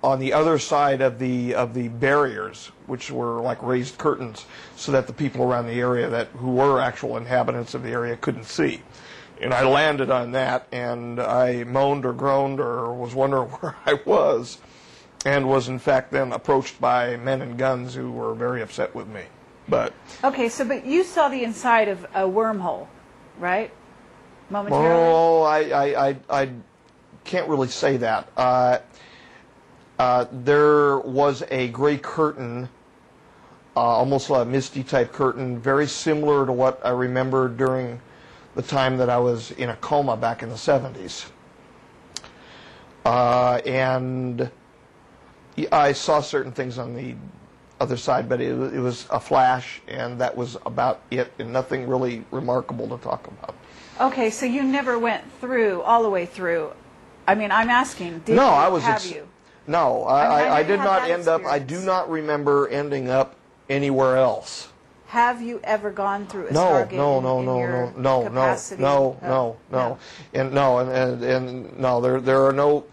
on the other side of the barriers, which were like raised curtains, so that the people around the area who were actual inhabitants of the area couldn't see. And I landed on that, and I moaned or groaned or was wondering where I was, and was in fact then approached by men in guns who were very upset with me. But okay, but you saw the inside of a wormhole, right? Momentarily. Oh, I can't really say that. There was a gray curtain, almost a misty type curtain, very similar to what I remember during the time that I was in a coma back in the 70s. And I saw certain things on the other side, but it was a flash, and that was about it, and nothing really remarkable to talk about. Okay, so you never went through, all the way through. I mean, I'm asking, did no, you, have you? No, I did not end up, I experience. do not remember ending up anywhere else. Have you ever gone through a Stargate in your capacity? No. And there are no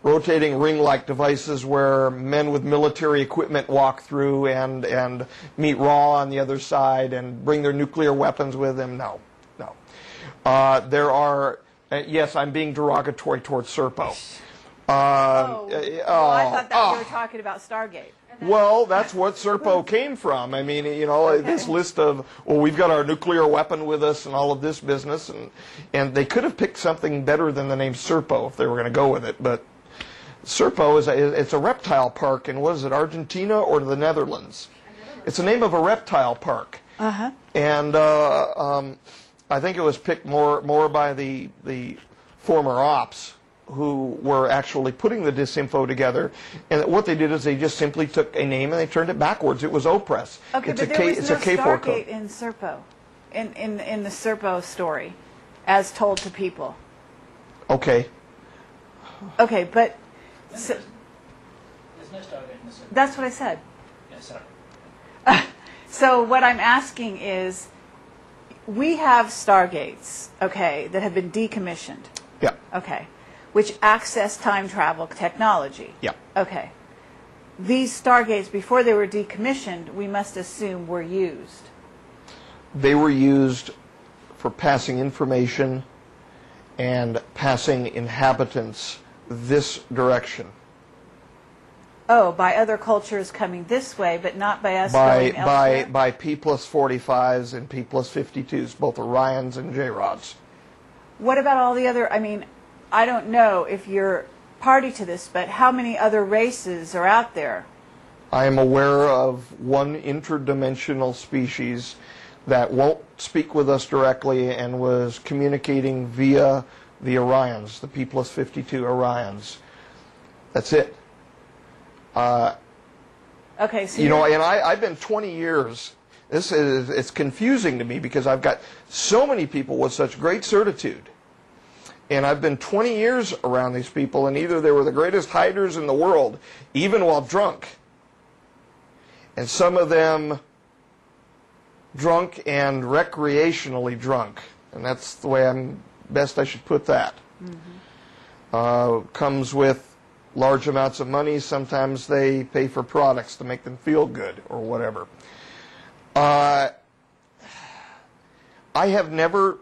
rotating ring-like devices where men with military equipment walk through and meet Raw on the other side and bring their nuclear weapons with them. No. There are, yes, I'm being derogatory towards Serpo. Well, I thought that you were talking about Stargate. Well, that's what Serpo came from. I mean, this list of, well, we've got our nuclear weapon with us and all of this business, and they could have picked something better than the name Serpo if they were going to go with it, but Serpo it's a reptile park in, what is it, Argentina or the Netherlands? It's the name of a reptile park. Uh-huh. And I think it was picked more by the former ops who were actually putting the disinfo together. And what they did is they just simply took a name and they turned it backwards. It was Opress. Okay, it's but there was no Stargate in Serpo, in the Serpo story, as told to people. Okay. Okay, but... There's no Stargate in the Serpo. That's what I said. Yeah, sorry. So what I'm asking is, we have Stargates, okay, that have been decommissioned. Yeah. Okay. Which access time travel technology. Yeah. Okay. These Stargates, before they were decommissioned, we must assume were used. They were used for passing information and passing inhabitants this direction. Oh, by other cultures coming this way, but not by us going elsewhere? By P+45s and P+52s, both Orions and J-Rods. What about all the other, I mean, I don't know if you're party to this, but how many other races are out there? I am aware of one interdimensional species that won't speak with us directly and was communicating via the Orions, the P+52 Orions. That's it. Okay, so and I've been 20 years. It's confusing to me because I've got so many people with such great certitude. And I've been 20 years around these people, and either they were the greatest hiders in the world, even while drunk, and some of them drunk and recreationally drunk. And that's the way I should put that. Mm-hmm. Comes with large amounts of money. Sometimes they pay for products to make them feel good or whatever. I have never,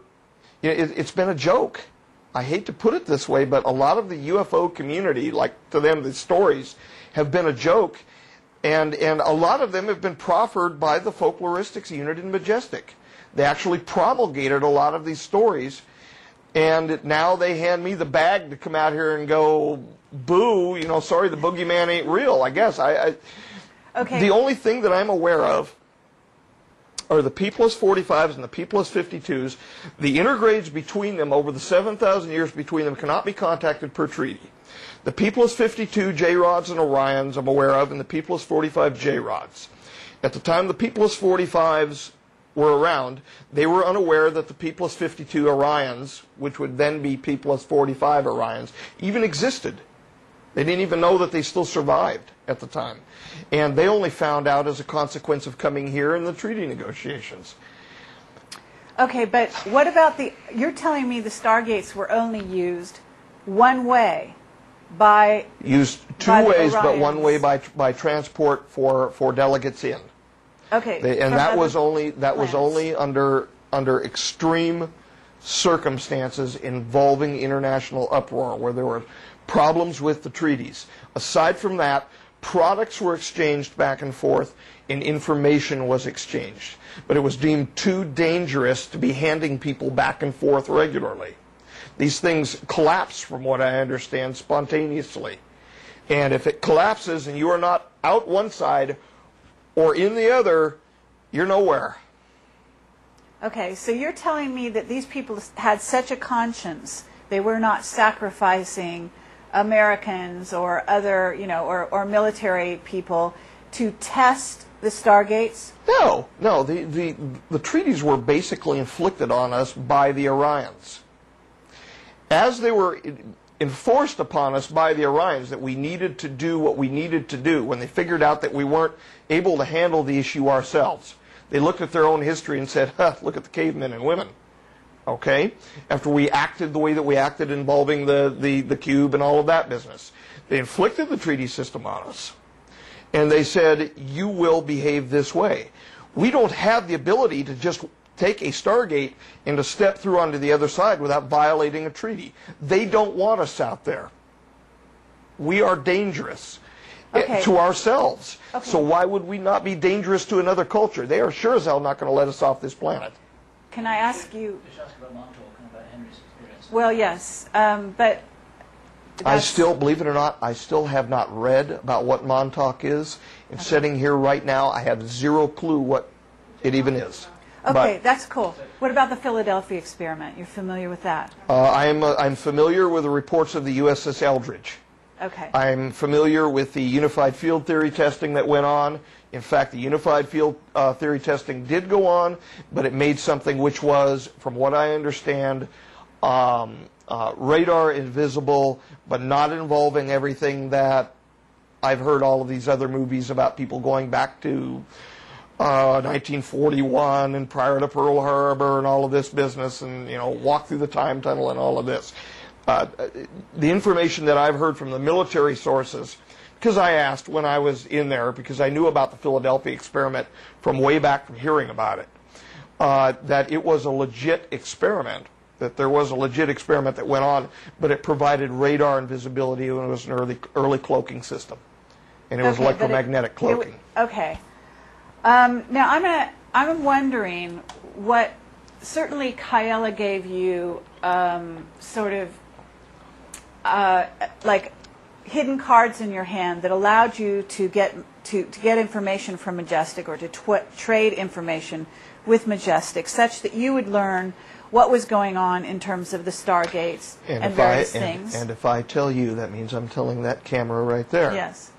it's been a joke. I hate to put it this way, but a lot of the UFO community, like to them, the stories have been a joke, and a lot of them have been proffered by the folkloristics unit in Majestic. They actually promulgated a lot of these stories, and now they hand me the bag to come out here and go, boo, sorry, the boogeyman ain't real, I guess. Okay. The only thing that I'm aware of are the P+45s and the P+52s. The intergrades between them over the 7,000 years between them cannot be contacted per treaty. The P+52 J-Rods and Orions I'm aware of, and the P+45 J-Rods. At the time the P+45s were around, they were unaware that the P+52 Orions, which would then be P+45 Orions, even existed. They didn't even know that they still survived at the time. And they only found out as a consequence of coming here in the treaty negotiations. Okay, but what about you're telling me the Stargates were only used one way by Used two by the ways, but one Orions. way by transport for delegates in. Okay, And from that other was only planets. under extreme circumstances involving international uproar, where there were problems with the treaties. Aside from that, products were exchanged back and forth, and information was exchanged. But it was deemed too dangerous to be handing people back and forth regularly. These things collapse, from what I understand, spontaneously. And if it collapses and you are not out one side or in the other, you're nowhere. Okay, so you're telling me that these people had such a conscience, they were not sacrificing Americans or other, or military people to test the Stargates? No. The treaties were basically inflicted on us by the Orions. As they were enforced upon us by the Orions, that we needed to do what we needed to do, when they figured out that we weren't able to handle the issue ourselves, they looked at their own history and said, look at the cavemen and women. Okay? After we acted the way that we acted involving the cube and all of that business, they inflicted the treaty system on us. And they said, you will behave this way. We don't have the ability to just take a Stargate and to step through onto the other side without violating a treaty. They don't want us out there. We are dangerous to ourselves. Okay. So why would we not be dangerous to another culture? They are sure as hell not going to let us off this planet. Can I ask you? Just ask about Montauk and about Henry's experience. Well, yes, but I still, believe it or not, I still have not read about what Montauk is. And sitting here right now, I have zero clue what it even is. Okay, that's cool. What about the Philadelphia experiment? You're familiar with that? I'm familiar with the reports of the USS Eldridge. Okay. I'm familiar with the unified field theory testing that went on. In fact, the unified field theory testing did go on, but it made something which was, from what I understand, radar invisible, but not involving everything that I've heard all of these other movies about, people going back to 1941 and prior to Pearl Harbor and all of this business, and walk through the time tunnel and all of this. The information that I've heard from the military sources, because I asked when I was in there, because I knew about the Philadelphia experiment from way back from hearing about it, that it was a legit experiment, that there was a legit experiment that went on, but it provided radar and visibility, and it was an early cloaking system, and it was electromagnetic cloaking. Okay. Now I'm wondering what. Certainly, Kaela gave you sort of like hidden cards in your hand that allowed you to get information from Majestic, or to trade information with Majestic, such that you would learn what was going on in terms of the Stargates and various things. And if I tell you, that means I'm telling that camera right there. Yes.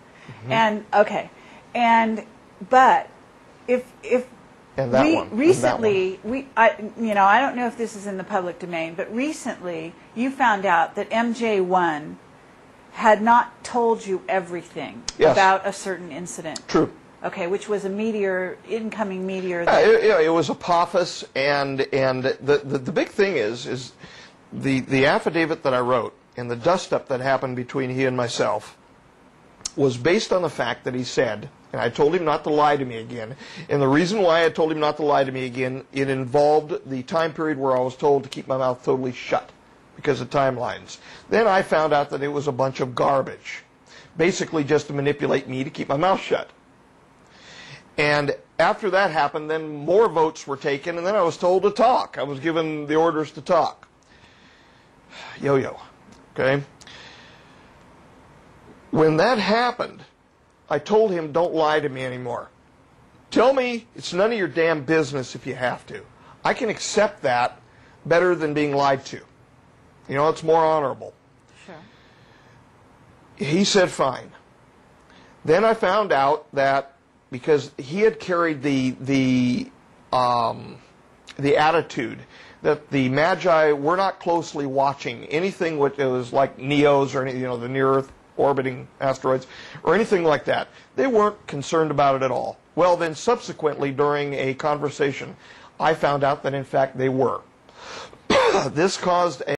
Mm-hmm. But if and that one. Recently, I don't know if this is in the public domain, but recently you found out that MJ1 had not told you everything about a certain incident. True. Okay, which was a incoming meteor. It was Apophis, and the big thing is the affidavit that I wrote and the dust-up that happened between he and myself was based on the fact that he said, and I told him not to lie to me again, and the reason why I told him not to lie to me again, it involved the time period where I was told to keep my mouth totally shut because of timelines. Then I found out that it was a bunch of garbage, basically just to manipulate me to keep my mouth shut. And after that happened, then more votes were taken, and then I was told to talk. I was given the orders to talk. Yo-yo, okay? When that happened, I told him, don't lie to me anymore. Tell me it's none of your damn business if you have to. I can accept that better than being lied to. It's more honorable. Sure. He said fine. Then I found out that because he had carried the attitude that the Magi were not closely watching anything which was like NEOs or the near-Earth orbiting asteroids or anything like that. They weren't concerned about it at all. Well, then subsequently during a conversation, I found out that in fact they were. This caused